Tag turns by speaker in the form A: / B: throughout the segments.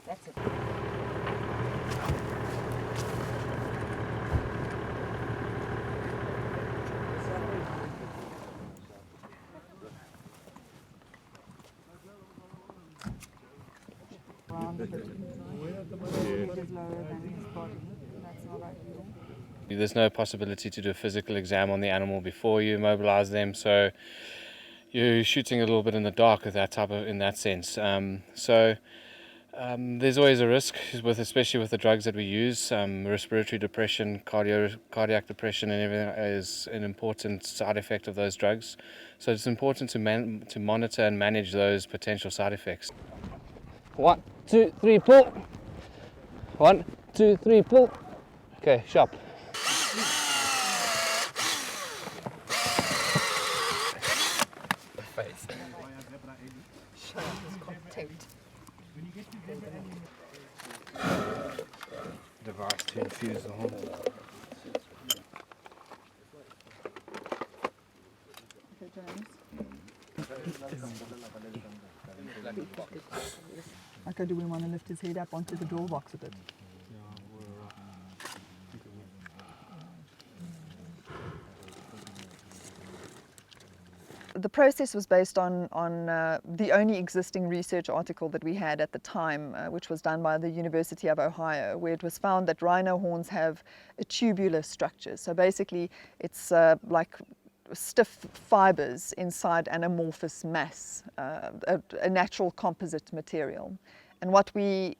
A: That's it.
B: There's no possibility to do a physical exam on the animal before you immobilize them, so you're shooting a little bit in the dark with that in that sense. There's always a risk, especially with the drugs that we use. Respiratory depression, cardiac depression, and everything is an important side effect of those drugs. So it's important to monitor and manage those potential side effects. 1, 2, 3, pull. 1, 2, 3, pull. Okay, sharp. Face. Device to infuse the horn.
A: Okay, James. Okay, do we want to lift his head up onto the door box a bit? The process was based on the only existing research article that we had at the time, which was done by the University of Ohio, where it was found that rhino horns have a tubular structure. So basically it's like stiff fibers inside an amorphous mass, a natural composite material. And what we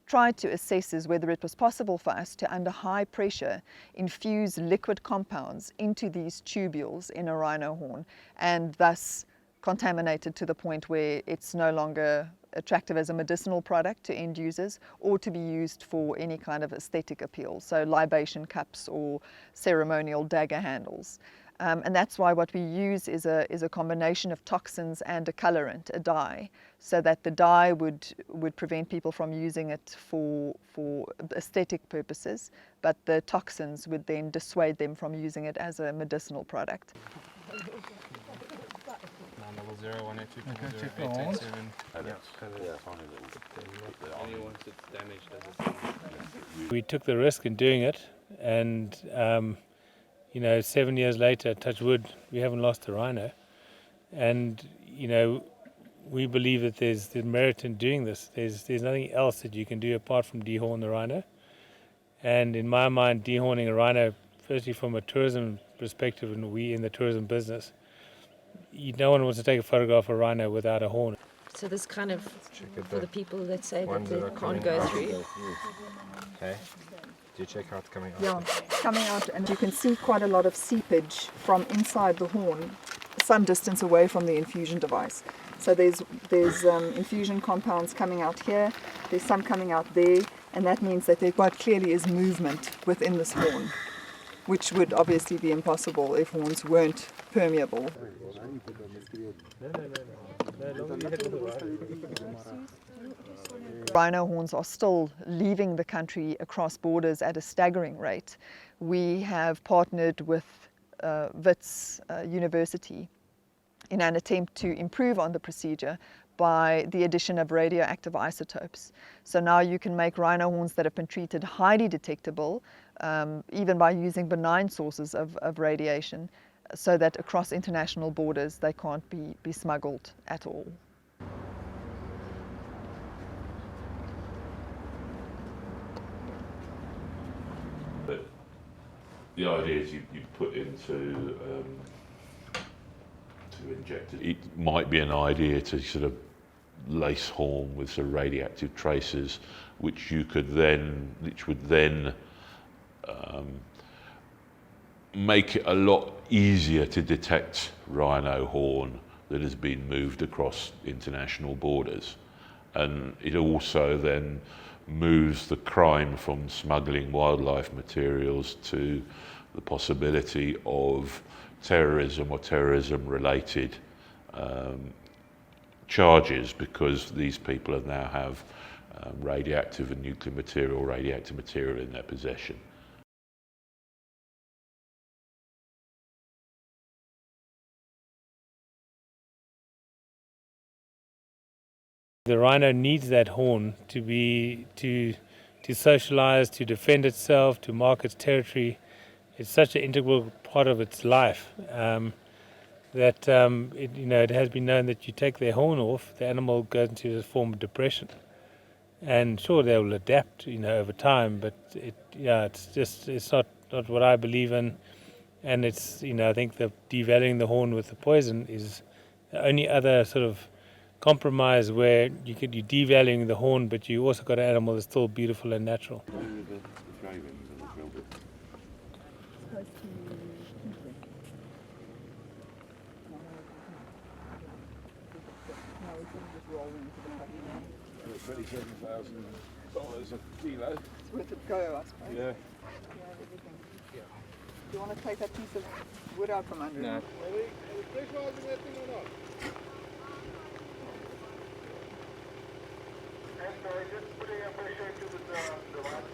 A: tried to assess is whether it was possible for us to, under high pressure, infuse liquid compounds into these tubules in a rhino horn and thus contaminate it to the point where it's no longer attractive as a medicinal product to end users or to be used for any kind of aesthetic appeal, so libation cups or ceremonial dagger handles. And that's why what we use is a combination of toxins and a colorant, a dye, so that the dye would prevent people from using it for aesthetic purposes, but the toxins would then dissuade them from using it as a medicinal product.
C: We took the risk in doing it, and 7 years later, touch wood, we haven't lost a rhino. And, we believe that there's merit in doing this. There's nothing else that you can do apart from dehorn the rhino. And in my mind, dehorning a rhino, firstly from a tourism perspective, and we in the tourism business, no one wants to take a photograph of a rhino without a horn.
D: So this kind of, for the people that say that they can't go through.
B: Okay. Do you check how it's coming out?
A: Yeah, it's coming out, and you can see quite a lot of seepage from inside the horn, some distance away from the infusion device. So there's infusion compounds coming out here, there's some coming out there, and that means that there quite clearly is movement within this horn, which would obviously be impossible if horns weren't permeable. Rhino horns are still leaving the country across borders at a staggering rate. We have partnered with Wits University in an attempt to improve on the procedure by the addition of radioactive isotopes. So now you can make rhino horns that have been treated highly detectable, even by using benign sources of radiation, so that across international borders they can't be smuggled at all.
E: But the idea is you put into to inject it. It might be an idea to sort of lace horn with sort of radioactive traces, which would then make it a lot easier to detect rhino horn that has been moved across international borders. And it also then moves the crime from smuggling wildlife materials to the possibility of terrorism or terrorism-related charges, because these people now have radioactive and nuclear material, radioactive material in their possession.
C: The rhino needs that horn to socialize, to defend itself, to mark its territory. It's such an integral part of its life that it has been known that you take their horn off, the animal goes into a form of depression. And sure, they will adapt, over time, but it's not what I believe in. And it's, I think the devaluing the horn with the poison is the only other sort of compromise where you're devaluing the horn, but you also got an animal that's still beautiful and natural.
F: $27,000 a kilo.
A: It's worth it go, I suppose.
F: Yeah.
A: Everything. Do you want to take that piece of wood out from under?
F: No.
A: it?
F: Are they pressurising that thing or not?
G: And just putting a pressure to the last